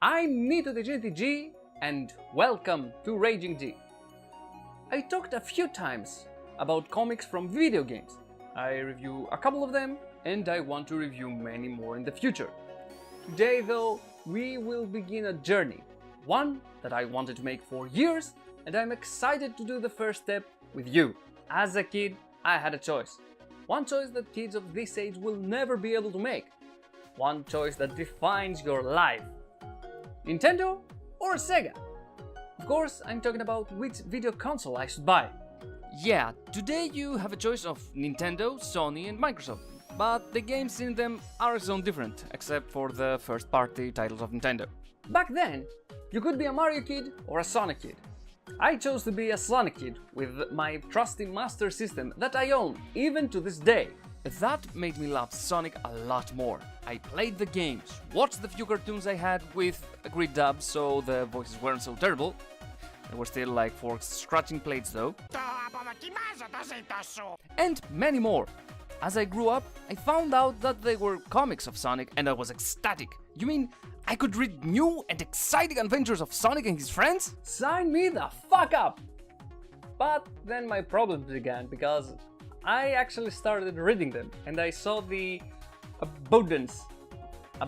I'm Nito the GTG and welcome to Raging G. I talked a few times about comics from video games. I review a couple of them and I want to review many more in the future. Today though, we will begin a journey, one that I wanted to make for years, and I'm excited to do the first step with you. As a kid, I had a choice. One choice that kids of this age will never be able to make. One choice that defines your life. Nintendo or Sega? Of course, I'm talking about which video console I should buy. Yeah, today you have a choice of Nintendo, Sony and Microsoft, but the games in them are so different, except for the first-party titles of Nintendo. Back then, you could be a Mario kid or a Sonic kid. I chose to be a Sonic kid with my trusty Master System that I own even to this day. That made me love Sonic a lot more. I played the games, watched the few cartoons I had with a great dub so the voices weren't so terrible. There were still like forks scratching plates though. And many more. As I grew up, I found out that they were comics of Sonic and I was ecstatic. You mean I could read new and exciting adventures of Sonic and his friends? Sign me the fuck up! But then my problems began because I actually started reading them and I saw the abundance of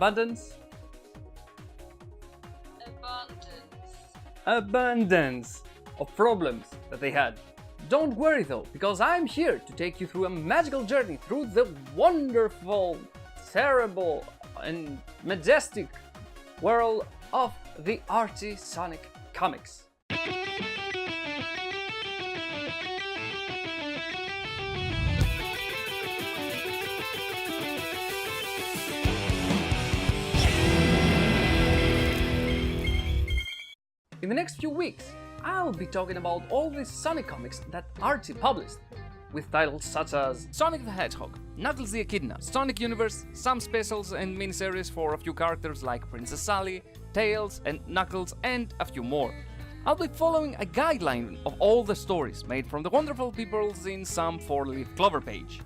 problems that they had. Don't worry though, because I'm here to take you through a magical journey through the wonderful, terrible and majestic world of the Archie Sonic Comics. In the next few weeks, I'll be talking about all the Sonic comics that Archie published, with titles such as Sonic the Hedgehog, Knuckles the Echidna, Sonic Universe, some specials and miniseries for a few characters like Princess Sally, Tails and Knuckles and a few more. I'll be following a guideline of all the stories made from the wonderful peoples in some 4-leaf clover page.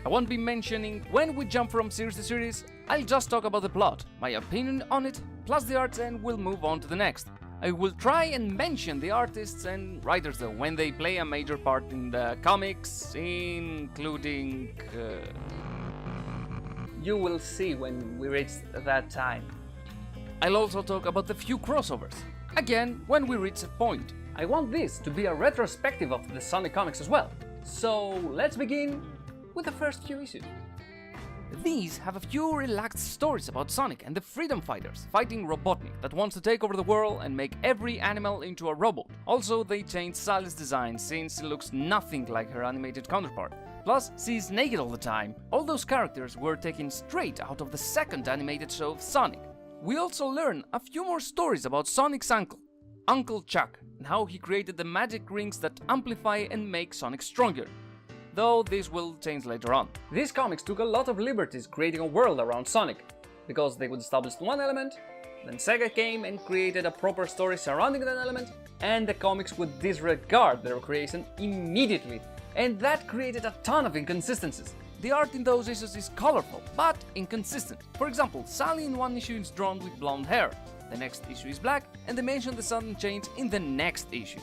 I won't be mentioning when we jump from series to series, I'll just talk about the plot, my opinion on it, plus the art, and we'll move on to the next. I will try and mention the artists and writers though when they play a major part in the comics, including... You will see when we reach that time. I'll also talk about the few crossovers, again when we reach a point. I want this to be a retrospective of the Sonic comics as well. So let's begin with the first few issues. These have a few relaxed stories about Sonic and the Freedom Fighters fighting Robotnik that wants to take over the world and make every animal into a robot. Also, they changed Sally's design since it looks nothing like her animated counterpart. Plus, she's naked all the time. All those characters were taken straight out of the second animated show of Sonic. We also learn a few more stories about Sonic's uncle, Uncle Chuck, and how he created the magic rings that amplify and make Sonic stronger. Though this will change later on. These comics took a lot of liberties creating a world around Sonic, because they would establish one element, then Sega came and created a proper story surrounding that element, and the comics would disregard their creation immediately, and that created a ton of inconsistencies. The art in those issues is colorful, but inconsistent. For example, Sally in one issue is drawn with blonde hair, the next issue is black, and they mention the sudden change in the next issue.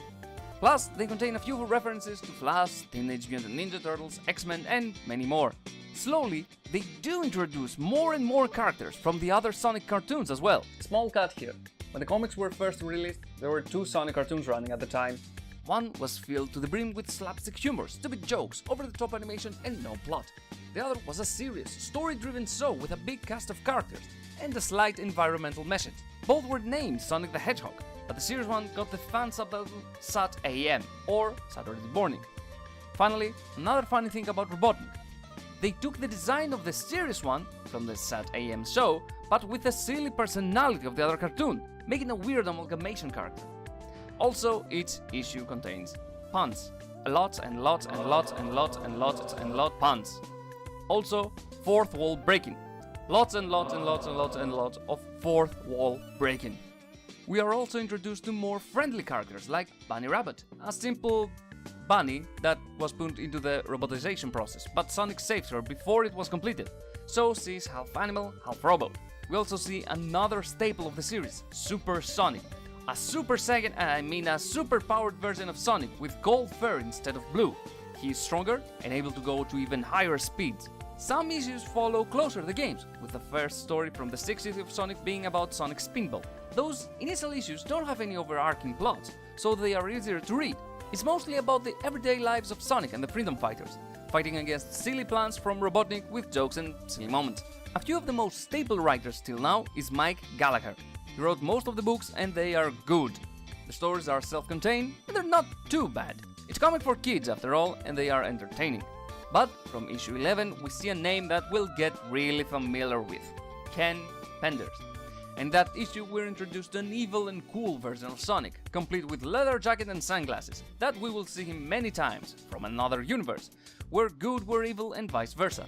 Plus, they contain a few references to Flash, Teenage Mutant Ninja Turtles, X-Men and many more. Slowly, they do introduce more and more characters from the other Sonic cartoons as well. Small cut here. When the comics were first released, there were 2 Sonic cartoons running at the time. One was filled to the brim with slapstick humor, stupid jokes, over-the-top animation and no plot. The other was a serious, story-driven show with a big cast of characters and a slight environmental message. Both were named Sonic the Hedgehog, but the series one got the fan subtitle Sat AM, or Saturday Morning. Finally, another funny thing about Robotnik. They took the design of the series one from the Sat AM show, but with the silly personality of the other cartoon, making a weird amalgamation character. Also, each issue contains puns. Lots and lots and lots and lots and lots and lots puns. Also, fourth wall breaking. Lots and lots and lots and lots and lots of fourth wall breaking. We are also introduced to more friendly characters like Bunny Rabbit, a simple bunny that was put into the robotization process, but Sonic saved her before it was completed. so she's half animal, half robot. We also see another staple of the series, Super Sonic. A super powered version of Sonic with gold fur instead of blue. He is stronger and able to go to even higher speeds. Some issues follow closer the games, with the first story from the 6th issue of Sonic being about Sonic's pinball. Those initial issues don't have any overarching plots, so they are easier to read. It's mostly about the everyday lives of Sonic and the Freedom Fighters, fighting against silly plans from Robotnik with jokes and silly moments. A few of the most staple writers till now is Mike Gallagher. He wrote most of the books and they are good. The stories are self-contained and they're not too bad. It's comic for kids after all and they are entertaining. But from issue 11 we see a name that we'll get really familiar with. Ken Penders. In that issue we're introduced to an evil and cool version of Sonic, complete with leather jacket and sunglasses, that we will see him many times from another universe, where good were evil and vice versa.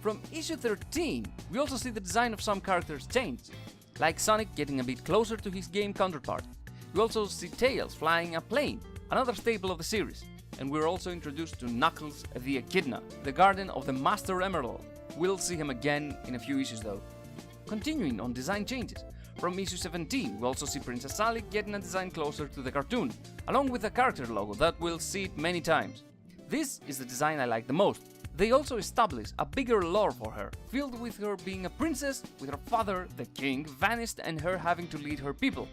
From issue 13 we also see the design of some characters changed, like Sonic getting a bit closer to his game counterpart. We also see Tails flying a plane, another staple of the series, and we're also introduced to Knuckles the Echidna, the guardian of the Master Emerald. We'll see him again in a few issues though. Continuing on design changes, from issue 17 we also see Princess Sally getting a design closer to the cartoon, along with a character logo that we'll see it many times. This is the design I like the most. They also establish a bigger lore for her, filled with her being a princess, with her father, the king, vanished and her having to lead her people.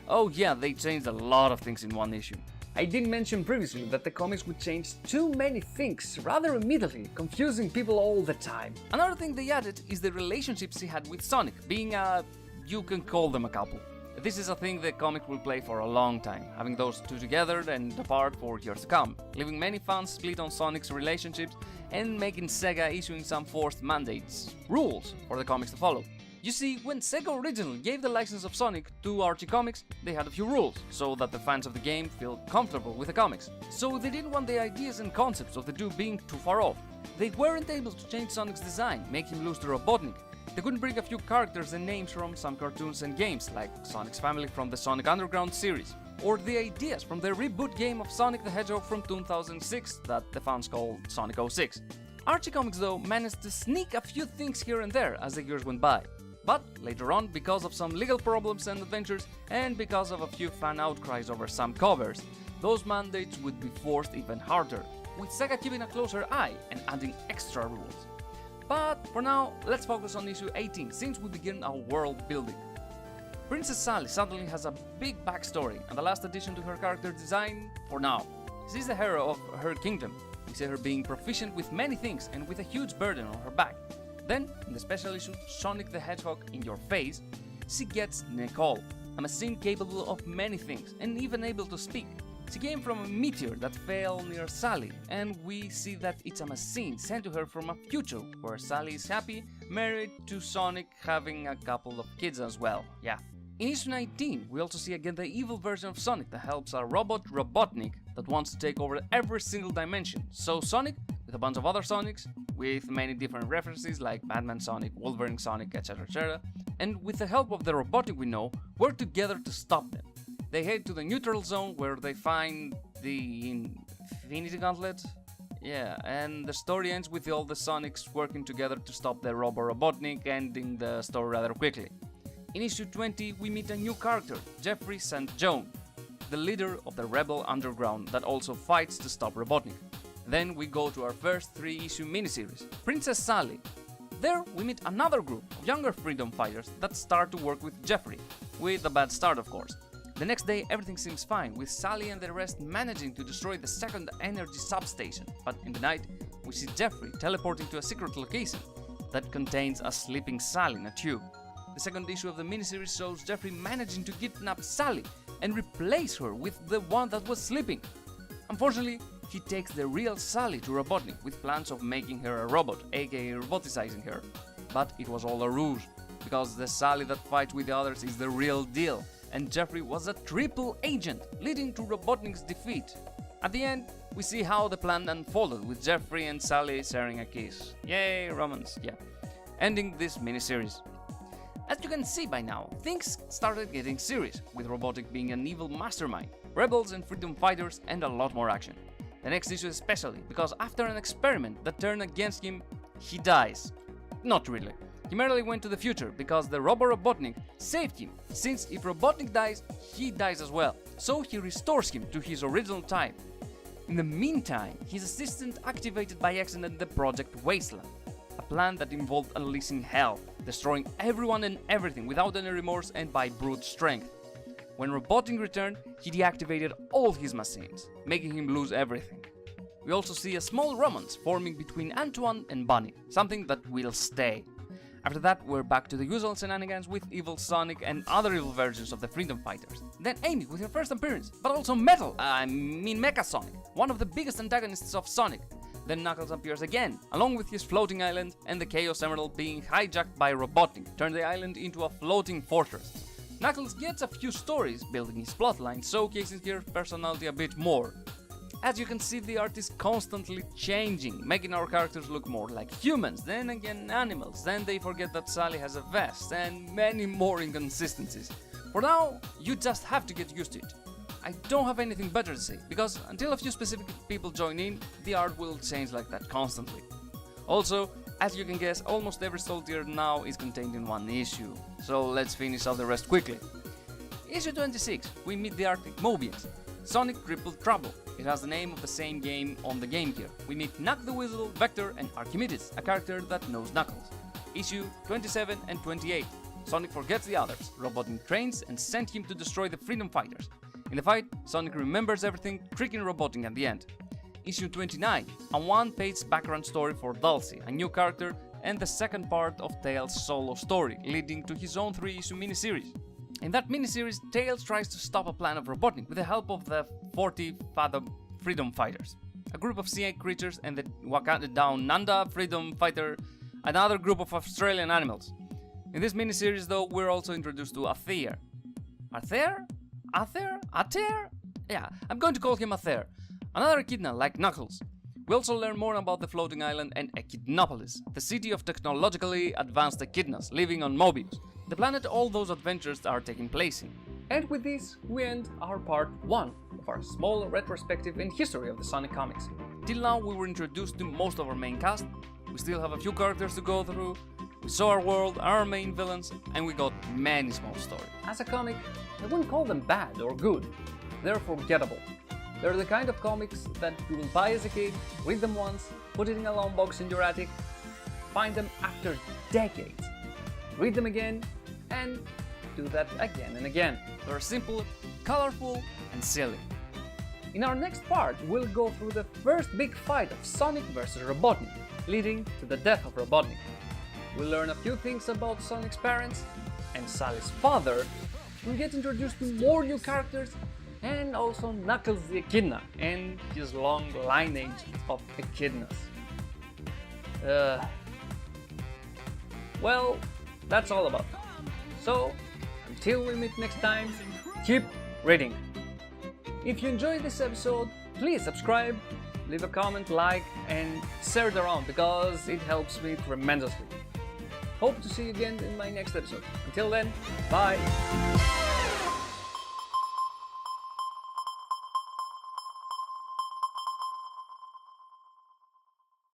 Oh yeah, they changed a lot of things in one issue. I did mention previously that the comics would change too many things rather immediately, confusing people all the time. Another thing they added is the relationships he had with Sonic, being you can call them a couple. This is a thing the comic will play for a long time, having those two together and apart for years to come, leaving many fans split on Sonic's relationships and making Sega issuing some forced mandates, rules for the comics to follow. You see, when Sega originally gave the license of Sonic to Archie Comics, they had a few rules, so that the fans of the game feel comfortable with the comics. So they didn't want the ideas and concepts of the two being too far off. They weren't able to change Sonic's design, make him lose to Robotnik. They couldn't bring a few characters and names from some cartoons and games, like Sonic's family from the Sonic Underground series, or the ideas from the reboot game of Sonic the Hedgehog from 2006 that the fans called Sonic 06. Archie Comics though managed to sneak a few things here and there as the years went by. But later on, because of some legal problems and adventures, and because of a few fan outcries over some covers, those mandates would be forced even harder, with Sega keeping a closer eye and adding extra rules. But for now, let's focus on issue 18 since we begin our world building. Princess Sally suddenly has a big backstory, and the last addition to her character design for now. She's the hero of her kingdom. We see her being proficient with many things and with a huge burden on her back. Then, in the special issue Sonic the Hedgehog in Your Face, she gets Nicole, a machine capable of many things and even able to speak. She came from a meteor that fell near Sally, and we see that it's a machine sent to her from a future where Sally is happy, married to Sonic, having a couple of kids as well, yeah. In issue 19, we also see again the evil version of Sonic that helps a robot Robotnik that wants to take over every single dimension. So Sonic, with a bunch of other Sonics, with many different references like Batman Sonic, Wolverine Sonic, etc., and with the help of the Robotnik we know, work together to stop them. They head to the neutral zone where they find the Infinity Gauntlet. Yeah, and the story ends with all the Sonics working together to stop the Robotnik, ending the story rather quickly. In issue 20, we meet a new character, Jeffrey St. John, the leader of the Rebel Underground that also fights to stop Robotnik. Then we go to our first 3-issue miniseries, Princess Sally. There we meet another group of younger freedom fighters that start to work with Jeffrey, with a bad start of course. The next day everything seems fine, with Sally and the rest managing to destroy the second energy substation, but in the night we see Jeffrey teleporting to a secret location that contains a sleeping Sally in a tube. The second issue of the miniseries shows Jeffrey managing to kidnap Sally and replace her with the one that was sleeping. Unfortunately, he takes the real Sally to Robotnik with plans of making her a robot, aka roboticizing her. But it was all a ruse, because the Sally that fights with the others is the real deal, and Jeffrey was a triple agent, leading to Robotnik's defeat. At the end, we see how the plan unfolded, with Jeffrey and Sally sharing a kiss. Yay, romance, yeah. Ending this miniseries. As you can see by now, things started getting serious, with Robotnik being an evil mastermind, rebels and freedom fighters, and a lot more action. The next issue especially, because after an experiment that turned against him, he dies. not really. He merely went to the future because the Robotnik saved him, since if Robotnik dies, he dies as well, so he restores him to his original type. In the meantime, his assistant activated by accident the Project Wasteland, a plan that involved unleashing hell, destroying everyone and everything without any remorse and by brute strength. When Robotnik returned, he deactivated all his machines, making him lose everything. We also see a small romance forming between Antoine and Bunny, something that will stay. After that, we're back to the usual shenanigans with evil Sonic and other evil versions of the Freedom Fighters. Then Amy with her first appearance, but also Mecha Sonic, one of the biggest antagonists of Sonic. Then Knuckles appears again, along with his floating island and the Chaos Emerald being hijacked by Robotnik, turning the island into a floating fortress. Knuckles gets a few stories, building his plotline, showcasing his personality a bit more. As you can see, the art is constantly changing, making our characters look more like humans, then again animals, then they forget that Sally has a vest, and many more inconsistencies. For now, you just have to get used to it. I don't have anything better to say, because until a few specific people join in, the art will change like that constantly. Also, as you can guess, almost every soul tier now is contained in one issue, so let's finish off the rest quickly. Issue 26, we meet the Arctic Mobians. Sonic Triple Trouble. It has the name of the same game on the Game Gear. We meet Knuck the Weasel, Vector, and Archimedes, a character that knows Knuckles. Issue 27 and 28. Sonic forgets the others. Robotnik trains and sent him to destroy the Freedom Fighters. In the fight, Sonic remembers everything, tricking Robotnik at the end. Issue 29, a one-page background story for Dulcie, a new character, and the second part of Tails' solo story, leading to his own 3-issue miniseries. In that miniseries, Tails tries to stop a plan of Robotnik with the help of the 40-Fathom Freedom Fighters, a group of sea creatures, and the Wakanda Down Nanda Freedom Fighter, another group of Australian animals. In this miniseries, though, we're also introduced to Ather. Ather? Yeah, I'm going to call him Ather, another echidna like Knuckles. We also learn more about the floating island and Echidnopolis, the city of technologically advanced echidnas living on Mobius, the planet all those adventures are taking place in. And with this, we end our part 1 of our small retrospective in history of the Sonic comics. Till now, we were introduced to most of our main cast, we still have a few characters to go through, we saw our world, our main villains, and we got many small stories. As a comic, I wouldn't call them bad or good, they're forgettable. They're the kind of comics that you will buy as a kid, read them once, put it in a long box in your attic, find them after decades, read them again, and do that again and again. They're simple, colorful, and silly. In our next part, we'll go through the first big fight of Sonic vs. Robotnik, leading to the death of Robotnik. We'll learn a few things about Sonic's parents and Sally's father, we'll get introduced to more new characters, and also Knuckles the Echidna and his long lineage of echidnas. Well, that's all about it. So, until we meet next time, keep reading. If you enjoyed this episode, please subscribe, leave a comment, like, and share it around because it helps me tremendously. Hope to see you again in my next episode. Until then, bye!